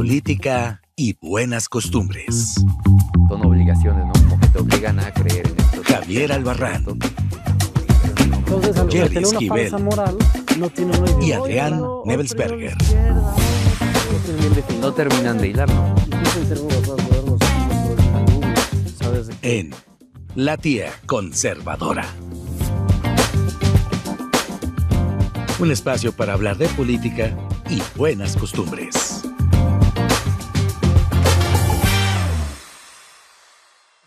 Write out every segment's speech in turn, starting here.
Política y buenas costumbres. Son obligaciones, ¿no? Como que te obligan a creer en esto. Javier Albarrán. Entonces, al Jerry tener una Esquivel. falsa moral, no tiene una Y idea. Adrián Nebelsberger. No terminan de hilar, ¿no? En La Tía Conservadora. Un espacio para hablar de política y buenas costumbres.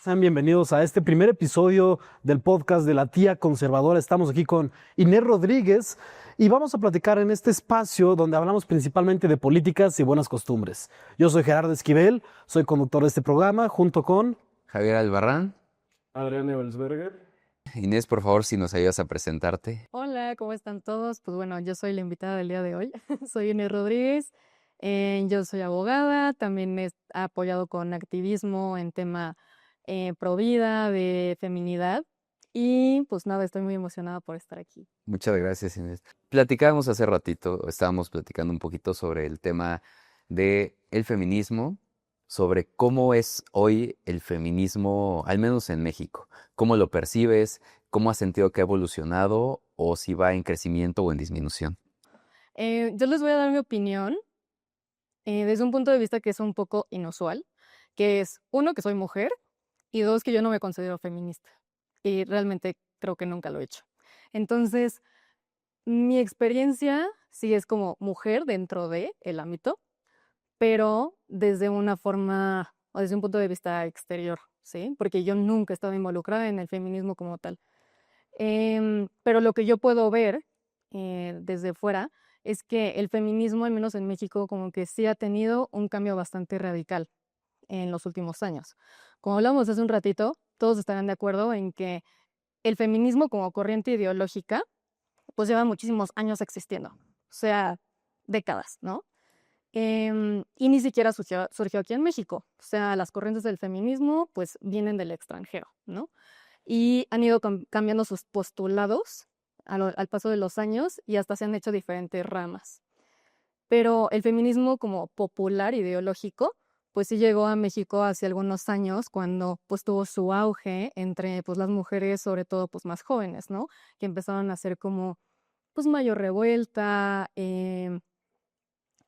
Sean bienvenidos a este primer episodio del podcast de La Tía Conservadora. Estamos aquí con Inés Rodríguez y vamos a platicar en este espacio donde hablamos principalmente de políticas y buenas costumbres. Yo soy Gerardo Esquivel, soy conductor de este programa junto con Javier Albarrán. Adrián Nebelsberger. Inés, por favor, si nos ayudas a presentarte. Hola, ¿cómo están todos? Pues bueno, yo soy la invitada del día de hoy. Soy Inés Rodríguez. Yo soy abogada, también he apoyado con activismo en tema pro vida, de feminidad. Y pues nada, estoy muy emocionada por estar aquí. Muchas gracias, Inés. Platicábamos hace ratito, estábamos platicando un poquito sobre el tema del feminismo, sobre cómo es hoy el feminismo, al menos en México. ¿Cómo lo percibes? ¿Cómo has sentido que ha evolucionado? ¿O si va en crecimiento o en disminución? Yo les voy a dar mi opinión desde un punto de vista que es un poco inusual, que es, uno, que soy mujer, y dos, que yo no me considero feminista. Y realmente creo que nunca lo he hecho. Entonces, mi experiencia sí es como mujer dentro del ámbito, pero desde una forma o desde un punto de vista exterior, ¿sí? Porque yo nunca he estado involucrada en el feminismo como tal. Pero lo que yo puedo ver desde fuera es que el feminismo, al menos en México, como que sí ha tenido un cambio bastante radical en los últimos años. Como hablamos hace un ratito, todos estarán de acuerdo en que el feminismo como corriente ideológica, pues lleva muchísimos años existiendo, o sea, décadas, ¿no? Y ni siquiera surgió aquí en México, o sea, las corrientes del feminismo pues vienen del extranjero, ¿no? Y han ido cambiando sus postulados al paso de los años y hasta se han hecho diferentes ramas. Pero el feminismo como popular ideológico, pues sí llegó a México hace algunos años cuando pues tuvo su auge entre pues las mujeres, sobre todo pues más jóvenes, ¿no? Que empezaron a hacer como pues mayor revuelta,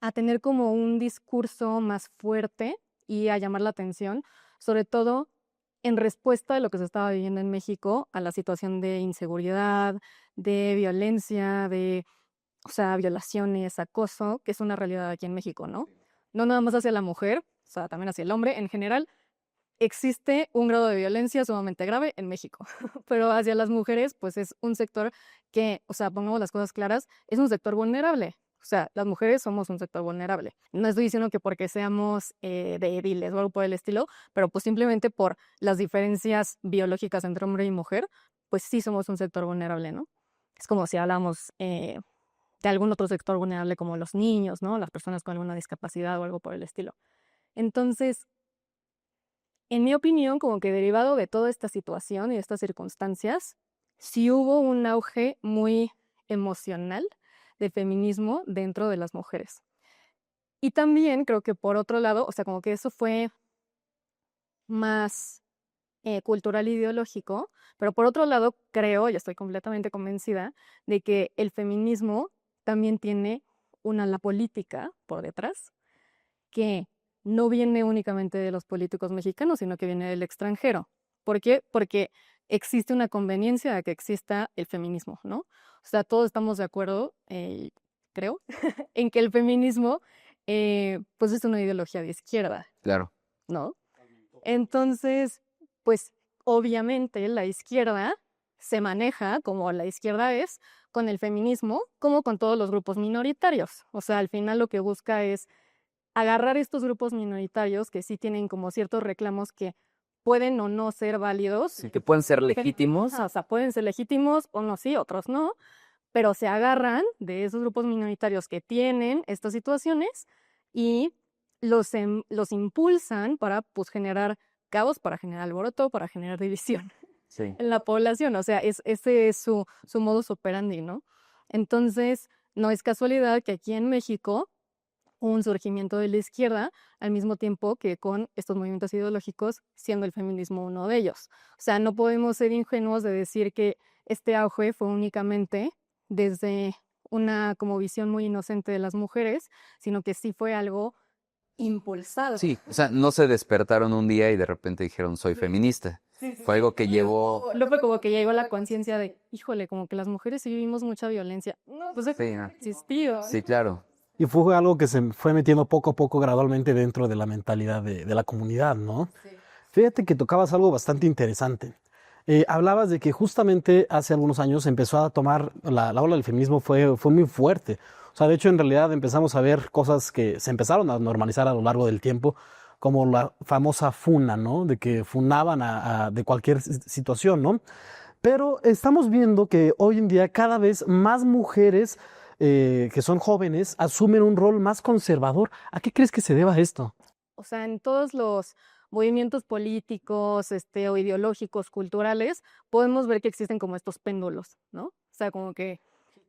a tener como un discurso más fuerte y a llamar la atención, sobre todo en respuesta a lo que se estaba viviendo en México, a la situación de inseguridad, de violencia, de, o sea, violaciones, acoso, que es una realidad aquí en México, ¿no? No nada más hacia la mujer, o sea, también hacia el hombre. En general, existe un grado de violencia sumamente grave en México, pero hacia las mujeres, pues es un sector que, o sea, pongamos las cosas claras, es un sector vulnerable. O sea, las mujeres somos un sector vulnerable. No estoy diciendo que porque seamos débiles o algo por el estilo, pero pues simplemente por las diferencias biológicas entre hombre y mujer, pues sí somos un sector vulnerable, ¿no? Es como si hablamos de algún otro sector vulnerable como los niños, ¿no? Las personas con alguna discapacidad o algo por el estilo. Entonces, en mi opinión, como que derivado de toda esta situación y de estas circunstancias, sí hubo un auge muy emocional de feminismo dentro de las mujeres. Y también creo que por otro lado, o sea, como que eso fue más cultural e ideológico, pero por otro lado creo, y estoy completamente convencida, de que el feminismo también tiene una ala política por detrás, que no viene únicamente de los políticos mexicanos, sino que viene del extranjero. ¿Por qué? Porque existe una conveniencia de que exista el feminismo, ¿no? O sea, todos estamos de acuerdo, creo, en que el feminismo, pues es una ideología de izquierda, Claro. ¿no? Entonces, pues obviamente la izquierda se maneja, como la izquierda es, con el feminismo, como con todos los grupos minoritarios. O sea, al final lo que busca es agarrar estos grupos minoritarios que sí tienen como ciertos reclamos que pueden o no ser válidos. Sí, que pueden ser legítimos. O sea, pueden ser legítimos, unos sí, otros no, pero se agarran de esos grupos minoritarios que tienen estas situaciones y los impulsan para pues, generar caos, para generar alboroto, para generar división Sí. en la población. O sea, ese es su modus operandi, ¿no? Entonces, no es casualidad que aquí en México un surgimiento de la izquierda, al mismo tiempo que con estos movimientos ideológicos, siendo el feminismo uno de ellos. O sea, no podemos ser ingenuos de decir que este auge fue únicamente desde una como visión muy inocente de las mujeres, sino que sí fue algo impulsado. Sí, o sea, no se despertaron un día y de repente dijeron soy feminista. Fue algo que llevó... No fue como que llegó la conciencia de, híjole, como que las mujeres sí vivimos mucha violencia. No, pues Sí, ¿no? existió. Sí, claro. Y fue algo que se fue metiendo poco a poco, gradualmente dentro de la mentalidad de la comunidad, ¿no? Fíjate que tocabas algo bastante interesante. Hablabas de que justamente hace algunos años empezó a tomar, la ola del feminismo fue muy fuerte. O sea, de hecho, en realidad empezamos a ver cosas que se empezaron a normalizar a lo largo del tiempo, como la famosa funa, ¿no? De que funaban de cualquier situación, ¿no? Pero estamos viendo que hoy en día cada vez más mujeres que son jóvenes asumen un rol más conservador. ¿A qué crees que se deba esto? O sea, en todos los movimientos políticos, o ideológicos, culturales, podemos ver que existen como estos péndulos, ¿no? O sea, como que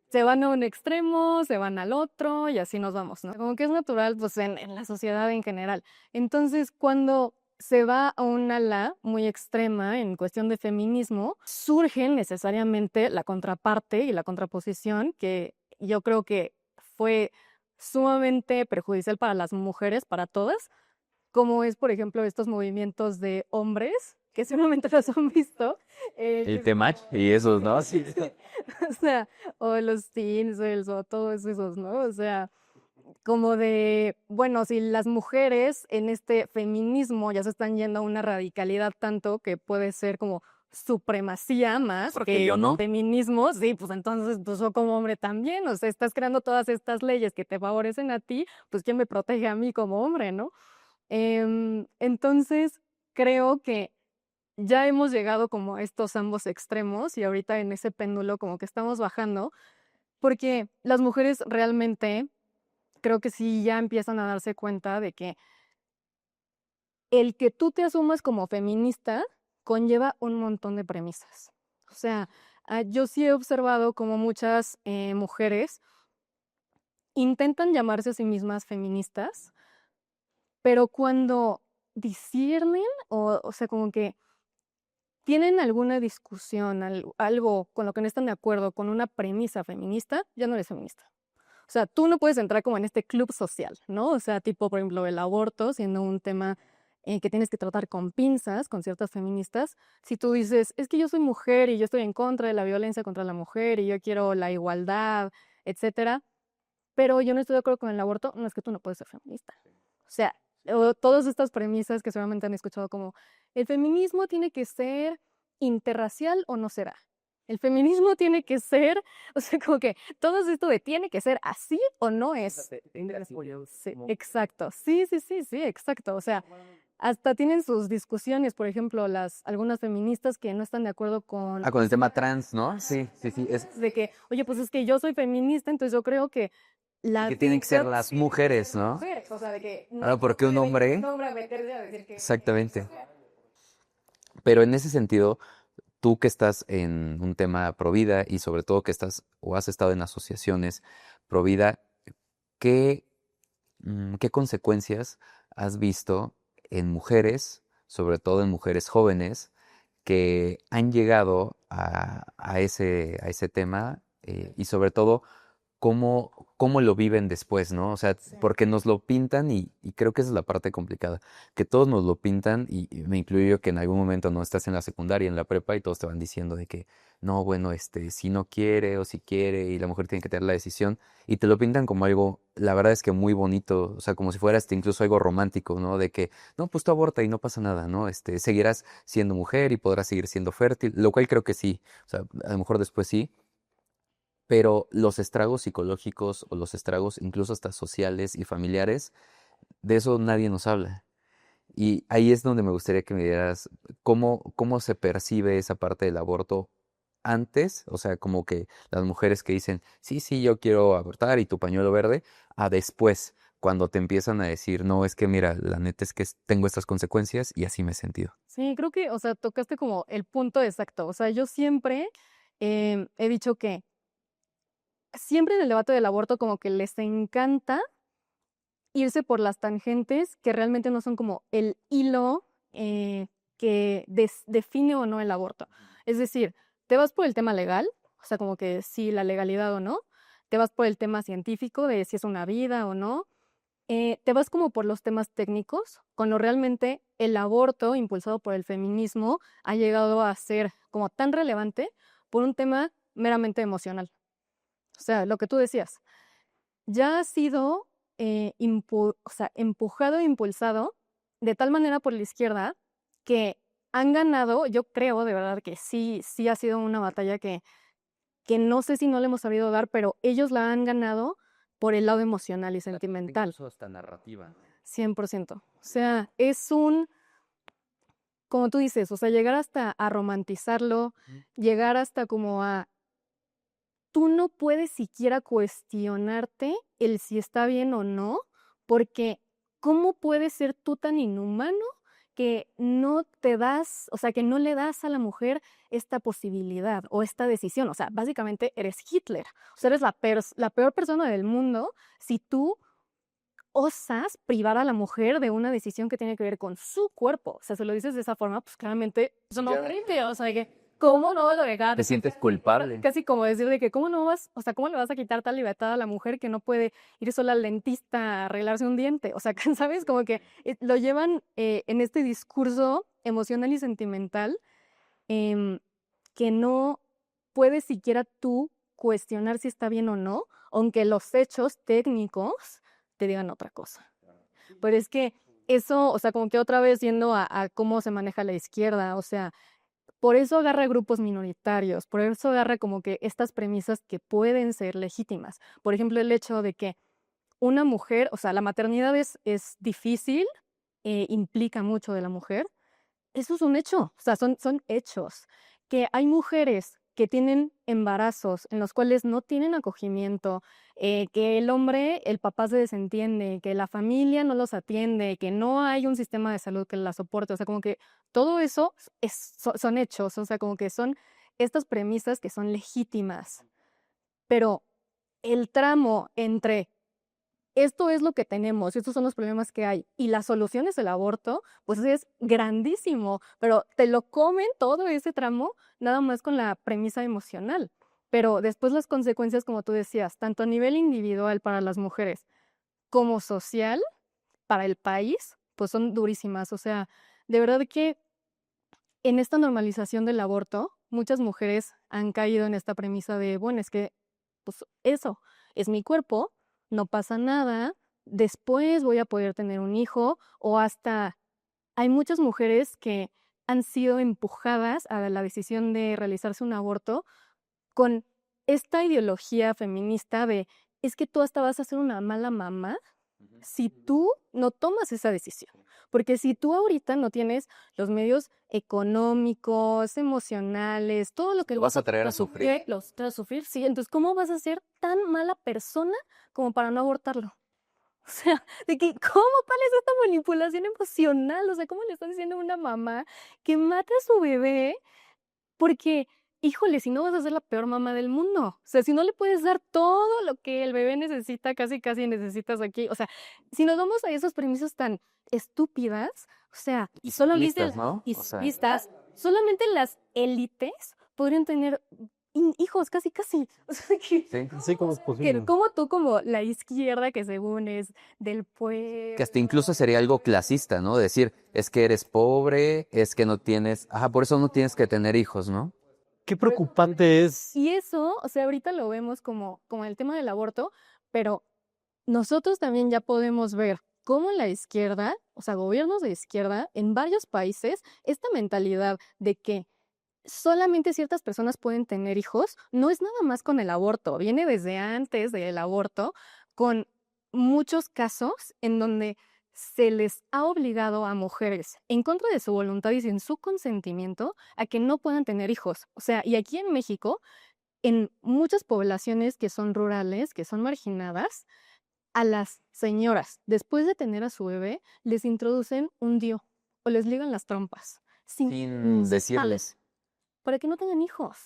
se van a un extremo, se van al otro y así nos vamos, ¿no? Como que es natural, pues, en la sociedad en general. Entonces, cuando se va a un ala muy extrema en cuestión de feminismo, surge necesariamente la contraparte y la contraposición que yo creo que fue sumamente perjudicial para las mujeres, para todas, como es, por ejemplo, estos movimientos de hombres, que seguramente los han visto. El Temach y esos, ¿no? Sí. O sea, o los teens, o todos esos, ¿no? O sea, como de, bueno, si las mujeres en este feminismo ya se están yendo a una radicalidad tanto que puede ser como supremacía más Porque que yo no. feminismo, sí, pues entonces pues yo como hombre también, o sea, estás creando todas estas leyes que te favorecen a ti, pues ¿quién me protege a mí como hombre, no? Entonces, creo que ya hemos llegado como a estos ambos extremos y ahorita en ese péndulo como que estamos bajando, porque las mujeres realmente creo que sí ya empiezan a darse cuenta de que el que tú te asumas como feminista conlleva un montón de premisas. O sea, yo sí he observado como muchas mujeres intentan llamarse a sí mismas feministas, pero cuando disciernen o sea, como que tienen alguna discusión, algo con lo que no están de acuerdo, con una premisa feminista, ya no eres feminista. O sea, tú no puedes entrar como en este club social, ¿no? O sea, tipo, por ejemplo, el aborto, siendo un tema que tienes que tratar con pinzas, con ciertas feministas. Si tú dices, es que yo soy mujer y yo estoy en contra de la violencia contra la mujer y yo quiero la igualdad, etcétera, pero yo no estoy de acuerdo con el aborto, no es que tú no puedes ser feminista. O sea, todas estas premisas que seguramente han escuchado como el feminismo tiene que ser interracial o no será. El feminismo tiene que ser, o sea, como que todo esto de tiene que ser así o no es. Sí, exacto. Sí, sí, sí, sí, exacto. O sea, hasta tienen sus discusiones, por ejemplo, algunas feministas que no están de acuerdo con Ah, con el tema trans, ¿no? Sí, sí, sí. de que, oye, pues es que yo soy feminista, entonces yo creo que Que tienen que ser las mujeres, ¿no? mujeres, o sea, de que Ahora, porque un hombre... un hombre a meterse a decir que Exactamente. Pero en ese sentido, tú que estás en un tema pro vida y sobre todo que estás o has estado en asociaciones pro vida, ¿qué, qué consecuencias has visto en mujeres, sobre todo en mujeres jóvenes, que han llegado a ese tema y sobre todo cómo lo viven después, ¿no? O sea, porque nos lo pintan y creo que esa es la parte complicada, que todos nos lo pintan y me incluyo yo que en algún momento no estás en la secundaria, en la prepa y todos te van diciendo de que no, bueno, si no quiere o si quiere y la mujer tiene que tener la decisión y te lo pintan como algo, la verdad es que muy bonito, o sea, como si fuera incluso algo romántico, ¿no? De que, no, pues tú aborta y no pasa nada, ¿no? Seguirás siendo mujer y podrás seguir siendo fértil, lo cual creo que sí, o sea, a lo mejor después sí, pero los estragos psicológicos o los estragos incluso hasta sociales y familiares, de eso nadie nos habla. Y ahí es donde me gustaría que me dieras cómo se percibe esa parte del aborto antes, o sea, como que las mujeres que dicen, sí, sí, yo quiero abortar y tu pañuelo verde, a después, cuando te empiezan a decir, no, es que mira, la neta es que tengo estas consecuencias y así me he sentido. sí, creo que, o sea, tocaste como el punto exacto. O sea, yo siempre he dicho que siempre en el debate del aborto como que les encanta irse por las tangentes que realmente no son como el hilo que define o no el aborto. Es decir, te vas por el tema legal, o sea, como que sí, la legalidad o no, te vas por el tema científico de si es una vida o no, te vas como por los temas técnicos, cuando realmente el aborto impulsado por el feminismo ha llegado a ser como tan relevante por un tema meramente emocional. O sea, lo que tú decías, ya ha sido o sea, empujado e impulsado de tal manera por la izquierda que han ganado, yo creo de verdad que sí, sí ha sido una batalla que no sé si no le hemos sabido dar, pero ellos la han ganado por el lado emocional y sentimental. Incluso hasta narrativa. 100%. O sea, como tú dices, o sea, llegar hasta a romantizarlo, llegar hasta como a, tú no puedes siquiera cuestionarte el si está bien o no, porque ¿cómo puedes ser tú tan inhumano que no te das, o sea, que no le das a la mujer esta posibilidad o esta decisión? O sea, básicamente eres Hitler, o sea, eres la peor persona del mundo si tú osas privar a la mujer de una decisión que tiene que ver con su cuerpo. O sea, se lo dices de esa forma, pues claramente eso no rinde, o sea, que ¿cómo no lo dejar? Te sientes culpable. Casi como decir de que cómo no vas, o sea, ¿cómo le vas a quitar tal libertad a la mujer que no puede ir sola al dentista a arreglarse un diente? O sea, ¿sabes? Como que lo llevan en este discurso emocional y sentimental em, que no puedes siquiera tú cuestionar si está bien o no, aunque los hechos técnicos te digan otra cosa. Pero es que eso, o sea, como que otra vez yendo a cómo se maneja la izquierda, o sea, por eso agarra grupos minoritarios, por eso agarra como que estas premisas que pueden ser legítimas. Por ejemplo, el hecho de que una mujer, o sea, la maternidad es difícil, implica mucho de la mujer. Eso es un hecho, o sea, son hechos. Que hay mujeres que tienen embarazos en los cuales no tienen acogimiento, que el hombre, el papá se desentiende, que la familia no los atiende, que no hay un sistema de salud que la soporte. O sea, como que todo eso son hechos, o sea, como que son estas premisas que son legítimas. Pero el tramo entre esto es lo que tenemos, estos son los problemas que hay, y la solución es el aborto, pues es grandísimo, pero te lo comen todo ese tramo nada más con la premisa emocional. Pero después las consecuencias, como tú decías, tanto a nivel individual para las mujeres como social para el país, pues son durísimas. O sea, de verdad que en esta normalización del aborto, muchas mujeres han caído en esta premisa de, bueno, es que, pues eso, es mi cuerpo, no pasa nada, después voy a poder tener un hijo, o hasta hay muchas mujeres que han sido empujadas a la decisión de realizarse un aborto con esta ideología feminista de, es que tú hasta vas a ser una mala mamá si tú no tomas esa decisión. Porque si tú ahorita no tienes los medios económicos, emocionales, todo lo que Lo vas a traer a sufrir. los traes a sufrir, sí. Entonces, ¿cómo vas a ser tan mala persona como para no abortarlo? O sea, de que, ¿cómo es esta manipulación emocional? O sea, ¿cómo le estás diciendo a una mamá que mate a su bebé porque, híjole, si no vas a ser la peor mamá del mundo? O sea, si no le puedes dar todo lo que el bebé necesita, casi necesitas aquí. O sea, si nos vamos a esas premisas tan estúpidas, o sea, Y solamente simplistas, ¿no? O sea, solamente las élites podrían tener hijos, casi. O sea, sí. Sí, ¿cómo es posible? como tú, como la izquierda que según es del Que hasta pueblo. incluso sería algo clasista, ¿no? Decir, es que eres pobre, es que no tienes, por eso no tienes que tener hijos, ¿no? Qué preocupante es. Y eso, o sea, ahorita lo vemos como el tema del aborto, pero nosotros también ya podemos ver cómo la izquierda, o sea, gobiernos de izquierda en varios países, esta mentalidad de que solamente ciertas personas pueden tener hijos, no es nada más con el aborto, viene desde antes del aborto, con muchos casos en donde se les ha obligado a mujeres, en contra de su voluntad y sin su consentimiento, a que no puedan tener hijos. O sea, y aquí en México, en muchas poblaciones que son rurales, que son marginadas, a las señoras, después de tener a su bebé, les introducen un DIU o les ligan las trompas. Sin decirles. Para que no tengan hijos.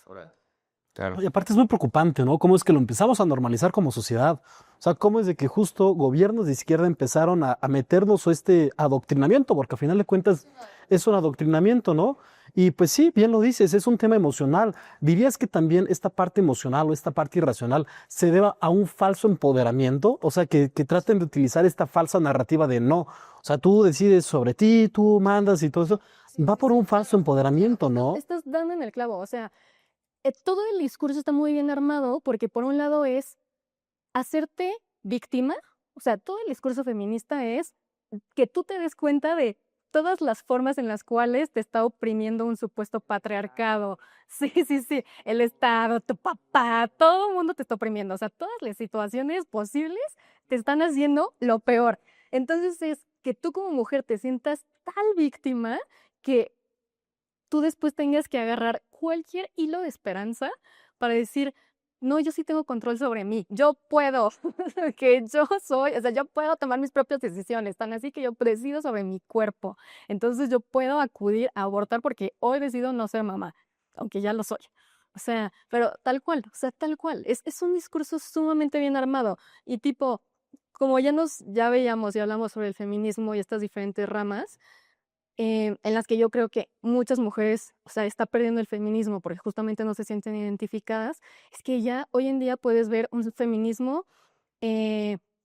Claro. Y aparte es muy preocupante, ¿no? Cómo es que lo empezamos a normalizar como sociedad. O sea, cómo es de que justo gobiernos de izquierda empezaron a meternos este adoctrinamiento, porque al final de cuentas es un adoctrinamiento, ¿no? Y pues sí, bien lo dices, es un tema emocional. ¿Dirías que también esta parte emocional o esta parte irracional se deba a un falso empoderamiento? O sea, que traten de utilizar esta falsa narrativa de no. O sea, tú decides sobre ti, tú mandas y todo eso. Va por un falso empoderamiento, ¿no? Estás dando en el clavo, o sea, todo el discurso está muy bien armado porque por un lado es hacerte víctima, o sea, todo el discurso feminista es que tú te des cuenta de todas las formas en las cuales te está oprimiendo un supuesto patriarcado. Sí, sí, sí, el Estado, tu papá, todo el mundo te está oprimiendo, o sea, todas las situaciones posibles te están haciendo lo peor. Entonces es que tú como mujer te sientas tal víctima que tú después tengas que agarrar cualquier hilo de esperanza para decir, no, yo sí tengo control sobre mí, yo puedo, que yo soy, o sea, yo puedo tomar mis propias decisiones, tan así que yo decido sobre mi cuerpo. Entonces yo puedo acudir a abortar porque hoy decido no ser mamá, aunque ya lo soy. O sea, pero tal cual, o sea, tal cual. Es un discurso sumamente bien armado y tipo, como ya veíamos y hablamos sobre el feminismo y estas diferentes ramas, en las que yo creo que muchas mujeres, o sea, está perdiendo el feminismo porque justamente no se sienten identificadas, es que ya hoy en día puedes ver un feminismo,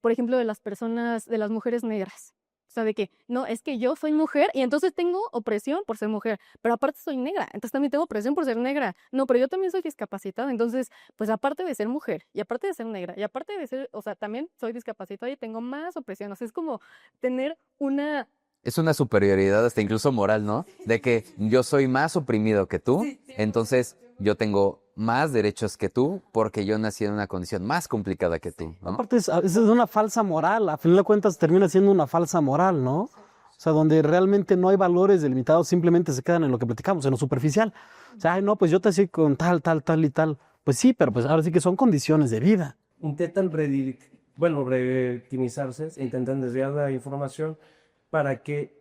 por ejemplo, de las personas, de las mujeres negras. O sea, de que, no, es que yo soy mujer y entonces tengo opresión por ser mujer, pero aparte soy negra, entonces también tengo opresión por ser negra. No, pero yo también soy discapacitada, entonces, pues aparte de ser mujer y aparte de ser negra y aparte de ser, o sea, también soy discapacitada y tengo más opresión. O sea, es como tener una. Es una superioridad hasta incluso moral, ¿no? De que yo soy más oprimido que tú, entonces yo tengo más derechos que tú porque yo nací en una condición más complicada que tú, ¿no? Aparte es una falsa moral, a fin de cuentas termina siendo una falsa moral, ¿no? O sea, donde realmente no hay valores delimitados, simplemente se quedan en lo que platicamos, en lo superficial. O sea, ay, no, pues yo te así con tal, tal, tal y tal. Pues sí, pero pues ahora sí que son condiciones de vida. Intentan revictimizarse, intentan desviar la información para que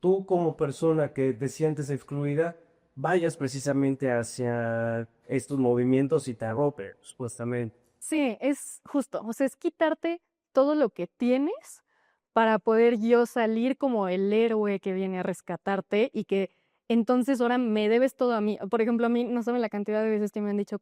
tú como persona que te sientes excluida vayas precisamente hacia estos movimientos y te arrope, supuestamente. Sí, es justo, o sea, es quitarte todo lo que tienes para poder yo salir como el héroe que viene a rescatarte y que entonces ahora me debes todo a mí. Por ejemplo, a mí no saben la cantidad de veces que me han dicho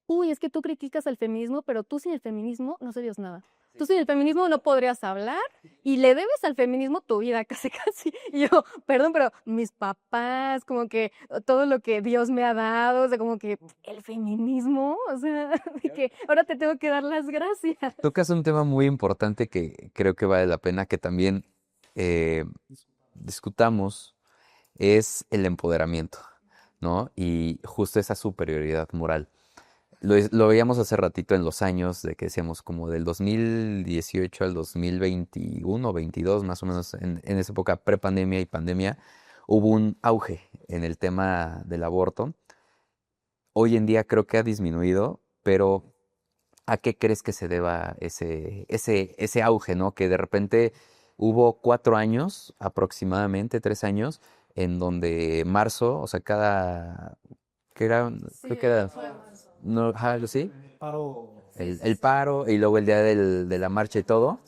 uy, es que tú criticas al feminismo, pero tú sin el feminismo no serías nada. Tú sin el feminismo no podrías hablar y le debes al feminismo tu vida, casi, casi. Y yo, perdón, pero mis papás, como que todo lo que Dios me ha dado, o sea, como que el feminismo, o sea, de que ahora te tengo que dar las gracias. Tocas un tema muy importante que creo que vale la pena que también eh, discutamos, es el empoderamiento, ¿no? Y justo esa superioridad moral. Lo veíamos hace ratito en los años de que decíamos como del 2018 al 2021, 22, más o menos, en esa época prepandemia y pandemia, hubo un auge en el tema del aborto. Hoy en día creo que ha disminuido, pero ¿a qué crees que se deba ese auge, ¿no? Que de repente hubo 4 años, aproximadamente 3 años, en donde marzo, o sea, que era, creo que era, no, ajá, ¿sí? El paro y luego el día de la marcha y todo,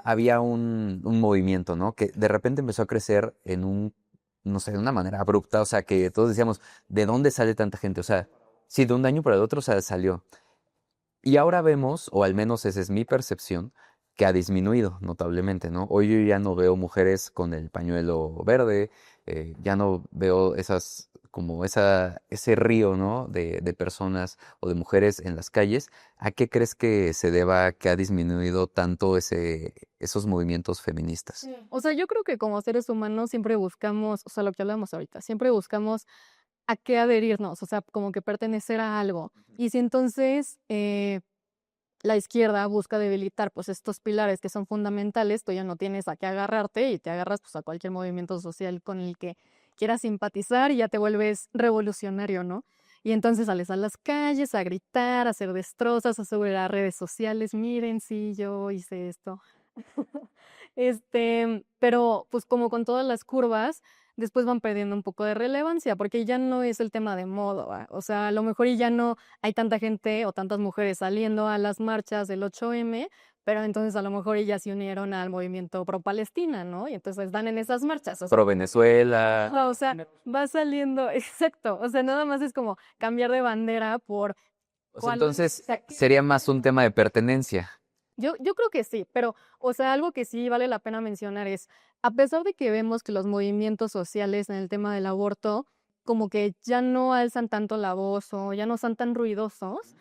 había un movimiento, ¿no? Que de repente empezó a crecer no sé, de una manera abrupta, o sea, que todos decíamos, ¿de dónde sale tanta gente? O sea, sí, de un año para el otro, o sea, salió. Y ahora vemos, o al menos esa es mi percepción, que ha disminuido notablemente, ¿no? Hoy yo ya no veo mujeres con el pañuelo verde, ya no veo ese río, ¿no? De personas o de mujeres en las calles. ¿A qué crees que se deba que ha disminuido tanto esos movimientos feministas? O sea, yo creo que como seres humanos siempre buscamos, o sea, lo que hablamos ahorita, siempre buscamos a qué adherirnos, o sea, como que pertenecer a algo. Y si entonces la izquierda busca debilitar pues estos pilares que son fundamentales, tú ya no tienes a qué agarrarte y te agarras pues a cualquier movimiento social con el que quieras simpatizar y ya te vuelves revolucionario, ¿no? Y entonces sales a las calles a gritar, a hacer destrozos, a subir a redes sociales, miren, sí, yo hice esto. Pero pues como con todas las curvas, después van perdiendo un poco de relevancia, porque ya no es el tema de moda, ¿va? O sea, a lo mejor y ya no hay tanta gente o tantas mujeres saliendo a las marchas del 8M, pero entonces a lo mejor ellas se unieron al movimiento pro-Palestina, ¿no? Y entonces están en esas marchas. O sea, Pro Venezuela. ajá, o sea, va saliendo, exacto. O sea, nada más es como cambiar de bandera por O sea, cuál. entonces O sea, sería más un tema de pertenencia. yo creo que sí, pero, o sea, algo que sí vale la pena mencionar es, a pesar de que vemos que los movimientos sociales en el tema del aborto, como que ya no alzan tanto la voz o ya no son tan ruidosos,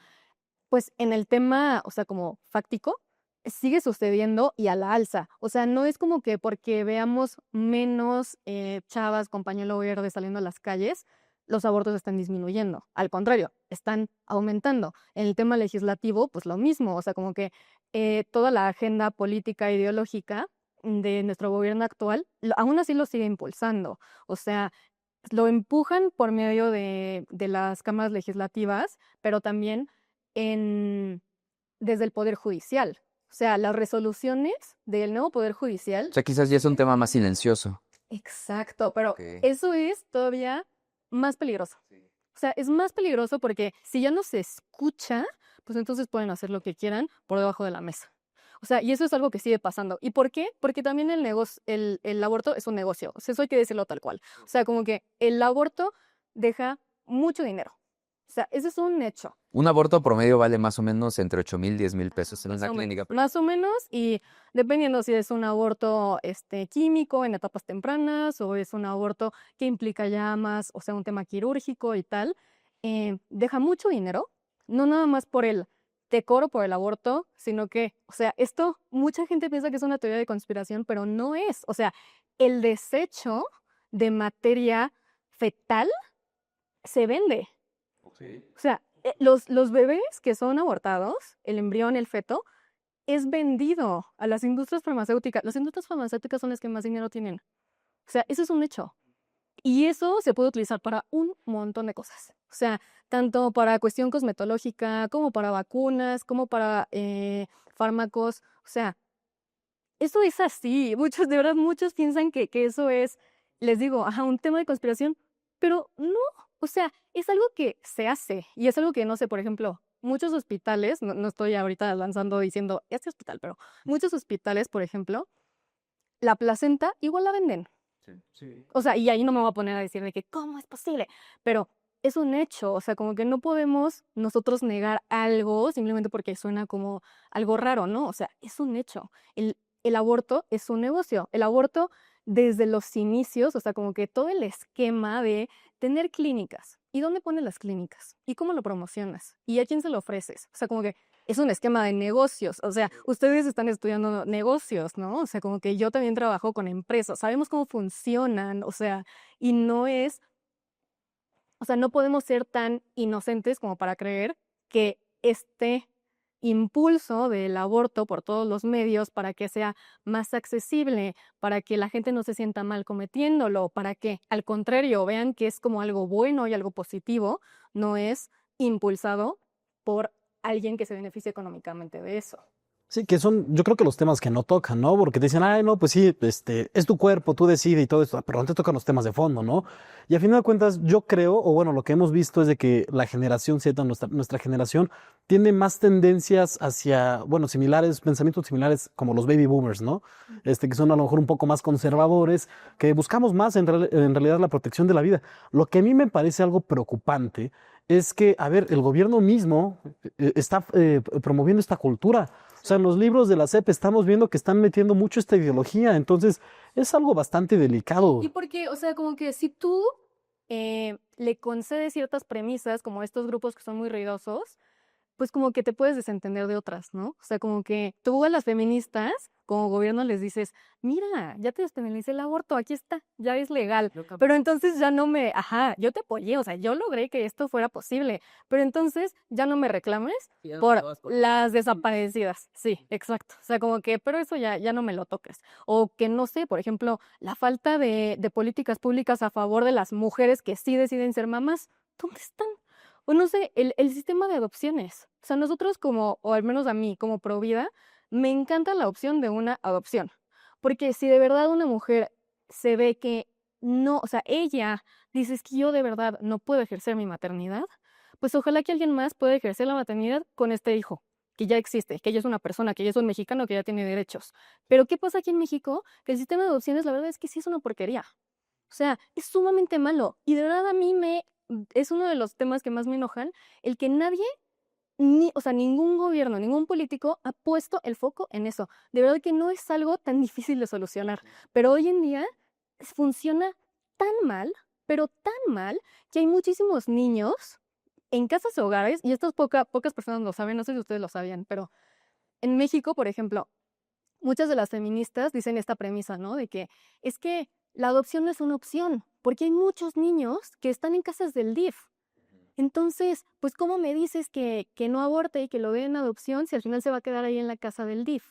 pues en el tema, o sea, como fáctico, sigue sucediendo y a la alza. O sea, no es como que porque veamos menos chavas con pañuelo verde saliendo a las calles, los abortos están disminuyendo. Al contrario, están aumentando. En el tema legislativo, pues lo mismo. O sea, como que toda la agenda política e ideológica de nuestro gobierno actual, aún así lo sigue impulsando. O sea, lo empujan por medio de las cámaras legislativas, pero también en, desde el Poder Judicial. O sea, las resoluciones del nuevo Poder Judicial. O sea, quizás ya es un tema más silencioso. Exacto, pero Ok. eso es todavía más peligroso. O sea, es más peligroso porque si ya no se escucha, pues entonces pueden hacer lo que quieran por debajo de la mesa. O sea, y eso es algo que sigue pasando. ¿Y por qué? Porque también el aborto es un negocio. O sea, eso hay que decirlo tal cual. O sea, como que el aborto deja mucho dinero. O sea, ese es un hecho. Un aborto promedio vale más o menos entre 8,000 y 10,000 pesos en Más una o menos, clínica. más o menos, y dependiendo si es un aborto químico en etapas tempranas o es un aborto que implica ya más, o sea, un tema quirúrgico y tal, deja mucho dinero, no nada más por el decoro, por el aborto, sino que, o sea, esto mucha gente piensa que es una teoría de conspiración, pero no es. O sea, el desecho de materia fetal se vende. O sea, los bebés que son abortados, el embrión, el feto, es vendido a las industrias farmacéuticas. Las industrias farmacéuticas son las que más dinero tienen. O sea, eso es un hecho. Y eso se puede utilizar para un montón de cosas. O sea, tanto para cuestión cosmetológica, como para vacunas, como para fármacos. O sea, eso es así. Muchos, de verdad, muchos piensan que eso es, les digo, ajá, un tema de conspiración, pero no. O sea, es algo que se hace y es algo que, no sé, por ejemplo, muchos hospitales, no estoy ahorita lanzando diciendo este hospital, pero muchos hospitales, por ejemplo, la placenta igual la venden. Sí. O sea, y ahí no me voy a poner a decir de que, ¿cómo es posible? Pero es un hecho, o sea, como que no podemos nosotros negar algo simplemente porque suena como algo raro, ¿no? O sea, es un hecho. El aborto es un negocio. El aborto desde los inicios, o sea, como que todo el esquema de tener clínicas. ¿Y dónde pones las clínicas? ¿Y cómo lo promocionas? ¿Y a quién se lo ofreces? O sea, como que es un esquema de negocios. O sea, ustedes están estudiando negocios, ¿no? O sea, como que yo también trabajo con empresas. Sabemos cómo funcionan, o sea, y no es, o sea, no podemos ser tan inocentes como para creer que este impulso del aborto por todos los medios para que sea más accesible, para que la gente no se sienta mal cometiéndolo, para que al contrario vean que es como algo bueno y algo positivo, no es impulsado por alguien que se beneficie económicamente de eso. Sí, que son, yo creo que los temas que no tocan, ¿no? Porque te dicen, ay, no, pues sí, es tu cuerpo, tú decides y todo esto, pero no te tocan los temas de fondo, ¿no? Y a fin de cuentas, yo creo, o bueno, lo que hemos visto es de que la generación Z, nuestra generación, tiene más tendencias hacia, bueno, similares, pensamientos similares como los baby boomers, ¿no? Que son a lo mejor un poco más conservadores, que buscamos más en realidad la protección de la vida. Lo que a mí me parece algo preocupante es que, a ver, el gobierno mismo está promoviendo esta cultura. O sea, en los libros de la SEP estamos viendo que están metiendo mucho esta ideología, entonces es algo bastante delicado. Y porque, o sea, como que si tú le concedes ciertas premisas, como estos grupos que son muy ruidosos, pues como que te puedes desentender de otras, ¿no? O sea, como que tú a las feministas, como gobierno les dices, mira, ya te despenalicé el aborto, aquí está, ya es legal. Pero entonces ya no yo te apoyé, o sea, yo logré que esto fuera posible, pero entonces ya no me reclames por las desaparecidas. Sí, exacto. O sea, como que, pero eso ya no me lo toques. O que no sé, por ejemplo, la falta de políticas públicas a favor de las mujeres que sí deciden ser mamás, ¿dónde están? O no sé, el sistema de adopciones. O sea, nosotros como, o al menos a mí como provida, me encanta la opción de una adopción. Porque si de verdad una mujer se ve que no, o sea, ella dice, es que yo de verdad no puedo ejercer mi maternidad, pues ojalá que alguien más pueda ejercer la maternidad con este hijo, que ya existe, que ya es una persona, que ya es un mexicano, que ya tiene derechos. Pero ¿qué pasa aquí en México? Que el sistema de adopciones, la verdad es que sí es una porquería. O sea, es sumamente malo. Y de verdad a mí es uno de los temas que más me enojan, el que nadie, o sea, ningún gobierno, ningún político ha puesto el foco en eso. De verdad que no es algo tan difícil de solucionar. Pero hoy en día funciona tan mal, pero tan mal, que hay muchísimos niños en casas o hogares, y estas pocas personas lo saben, no sé si ustedes lo sabían, pero en México, por ejemplo, muchas de las feministas dicen esta premisa, ¿no? De que es que la adopción no es una opción, porque hay muchos niños que están en casas del DIF. Entonces, pues, ¿cómo me dices que no aborte y que lo dé en adopción si al final se va a quedar ahí en la casa del DIF?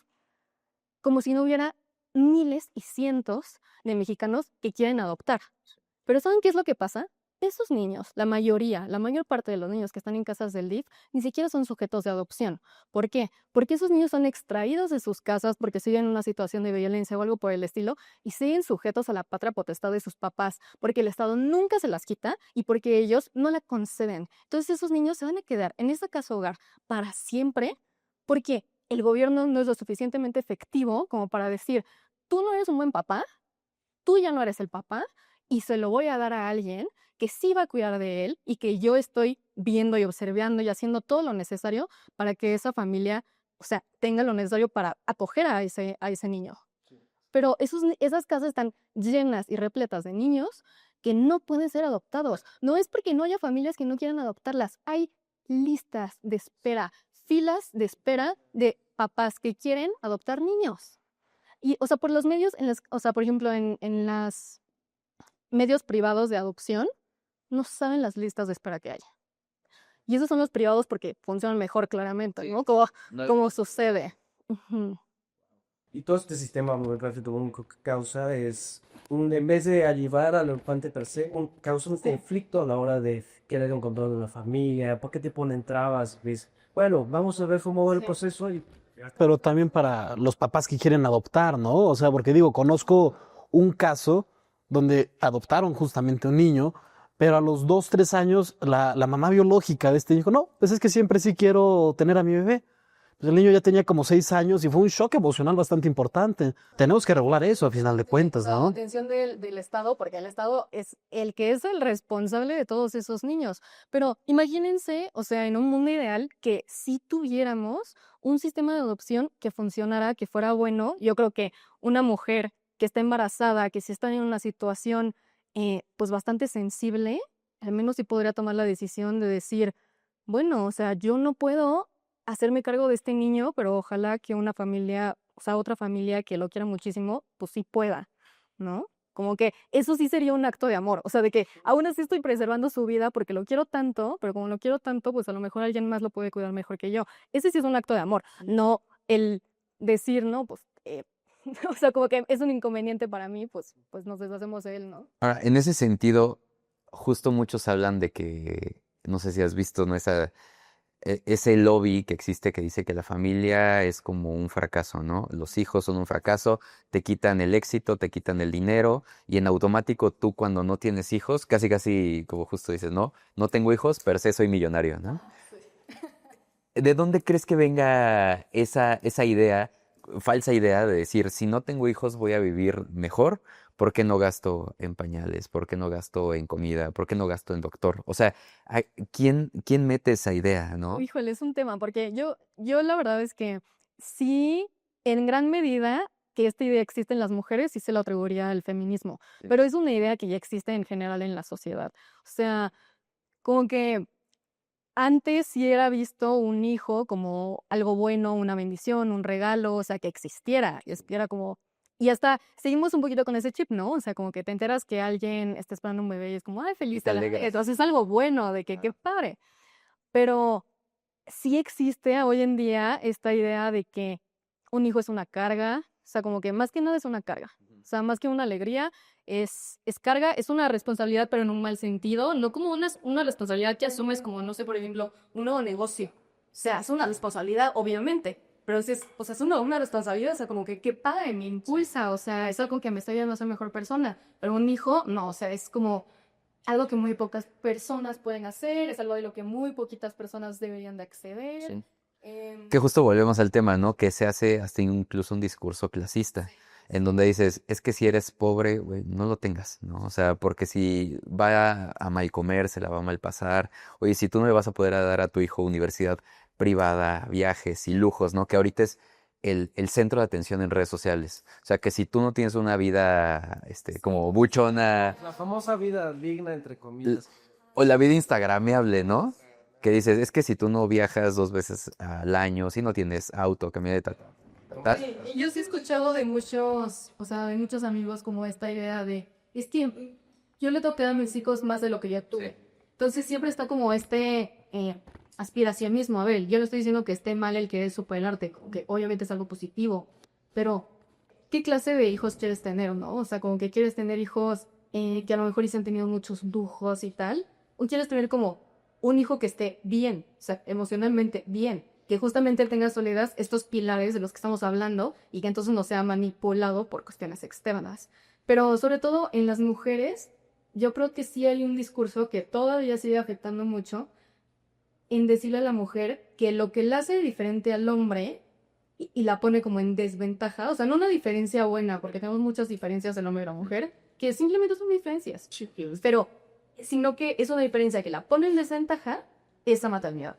Como si no hubiera miles y cientos de mexicanos que quieren adoptar. Pero ¿saben qué es lo que pasa? Esos niños, la mayor parte de los niños que están en casas del DIF, ni siquiera son sujetos de adopción. ¿Por qué? Porque esos niños son extraídos de sus casas porque siguen en una situación de violencia o algo por el estilo y siguen sujetos a la patria potestad de sus papás, porque el Estado nunca se las quita y porque ellos no la conceden. Entonces esos niños se van a quedar en esa casa hogar para siempre porque el gobierno no es lo suficientemente efectivo como para decir, tú no eres un buen papá, tú ya no eres el papá y se lo voy a dar a alguien que sí va a cuidar de él y que yo estoy viendo y observando y haciendo todo lo necesario para que esa familia, o sea, tenga lo necesario para acoger a ese niño. Pero esas casas están llenas y repletas de niños que no pueden ser adoptados. No es porque no haya familias que no quieran adoptarlas. Hay listas de espera, filas de espera de papás que quieren adoptar niños. Y, o sea, por los medios, o sea, por ejemplo, en los medios privados de adopción, no saben las listas de espera que hay. Y esos son los privados porque funcionan mejor, claramente, Sí. ¿no? Como, No, como sucede. Ujú. Y todo este sistema burocrático lo único que causa es, en vez de ayudar al infante per se, causa un conflicto a la hora de querer encontrar una familia. ¿Por qué te ponen trabas? ¿Ves? Bueno, vamos a ver cómo va el proceso y Pero también para los papás que quieren adoptar, ¿no? O sea, porque digo, conozco un caso donde adoptaron justamente un niño, pero a los 2, 3 años la mamá biológica de este dijo, no, pues es que siempre sí quiero tener a mi bebé. Pues el niño ya tenía como 6 años y fue un shock emocional bastante importante. Tenemos que regular eso a final de cuentas, La ¿no? atención del Estado, porque el Estado es el que es el responsable de todos esos niños. Pero imagínense, o sea, en un mundo ideal, que si tuviéramos un sistema de adopción que funcionara, que fuera bueno, yo creo que una mujer que está embarazada, que si está en una situación pues bastante sensible, al menos sí podría tomar la decisión de decir, bueno, o sea, yo no puedo hacerme cargo de este niño, pero ojalá que una familia, o sea, otra familia que lo quiera muchísimo, pues sí pueda, ¿no? Como que eso sí sería un acto de amor, o sea, de que aún así estoy preservando su vida porque lo quiero tanto, pero como lo quiero tanto, pues a lo mejor alguien más lo puede cuidar mejor que yo. Ese sí es un acto de amor, no el decir, no, pues, o sea, como que es un inconveniente para mí, pues nos deshacemos de él, ¿no? Ahora, en ese sentido, justo muchos hablan de que, no sé si has visto, ¿no? Ese lobby que existe que dice que la familia es como un fracaso, ¿no? Los hijos son un fracaso, te quitan el éxito, te quitan el dinero y en automático tú cuando no tienes hijos, casi casi como justo dices, no, no tengo hijos, per se soy millonario, ¿no? ¿De dónde crees que venga esa idea, falsa idea de decir, si no tengo hijos voy a vivir mejor? ¿Por qué no gasto en pañales? ¿Por qué no gasto en comida? ¿Por qué no gasto en doctor? O sea, ¿quién mete esa idea, no? Híjole, es un tema, porque yo la verdad es que sí, en gran medida que esta idea existe en las mujeres, sí se lo atribuiría al feminismo, Sí. pero es una idea que ya existe en general en la sociedad. O sea, como que antes sí era visto un hijo como algo bueno, una bendición, un regalo, o sea, que existiera, y era como... Y hasta seguimos un poquito con ese chip, ¿no? O sea, como que te enteras que alguien está esperando un bebé y es como, ay, Y feliz, te alegras. entonces es algo bueno, de que qué Ajá. padre. Pero sí existe hoy en día esta idea de que un hijo es una carga, o sea, como que más que nada es una carga, o sea, más que una alegría, es carga, es una responsabilidad, pero en un mal sentido, no como una responsabilidad que asumes como, no sé, por ejemplo, un nuevo negocio, o sea, es una responsabilidad, obviamente, pero sí es, o sea, es una responsabilidad, o sea, como que padre, me impulsa, o sea, es algo que me está ayudando a ser mejor persona, pero un hijo, no, o sea, es como algo que muy pocas personas pueden hacer, es algo de lo que muy poquitas personas deberían de acceder. Sí. Em, Que justo volvemos al tema, ¿no? Que se hace hasta incluso un discurso clasista, en donde dices, es que si eres pobre, güey, no lo tengas, ¿no? O sea, porque si va a mal comer, se la va a mal pasar, oye, si tú no le vas a poder dar a tu hijo universidad privada, viajes y lujos, ¿no? Que ahorita es el centro de atención en redes sociales. O sea, que si tú no tienes una vida, como buchona, La famosa vida digna, entre comillas. o la vida instagramiable, ¿no? Que dices, es que si tú no viajas 2 veces al año, si no tienes auto, camioneta, Sí, y yo sí he escuchado de muchos, o sea, de muchos amigos como esta idea de, es que yo le toqué a mis hijos más de lo que ya tuve. Entonces siempre está como aspiracionismo. A ver, yo no estoy diciendo que esté mal el querer superarte, que obviamente es algo positivo, pero ¿qué clase de hijos quieres tener, no? O sea, como que quieres tener hijos que a lo mejor y se han tenido muchos lujos y tal, o quieres tener como un hijo que esté bien, o sea, emocionalmente bien, que justamente tenga sólidas estos pilares de los que estamos hablando y que entonces no sea manipulado por cuestiones externas. Pero sobre todo en las mujeres, yo creo que sí hay un discurso que todavía sigue afectando mucho en decirle a la mujer que lo que la hace diferente al hombre y la pone como en desventaja, o sea, no una diferencia buena, porque tenemos muchas diferencias del hombre y la mujer, que simplemente son diferencias, pero sino que es una diferencia que la pone en desventaja esa maternidad.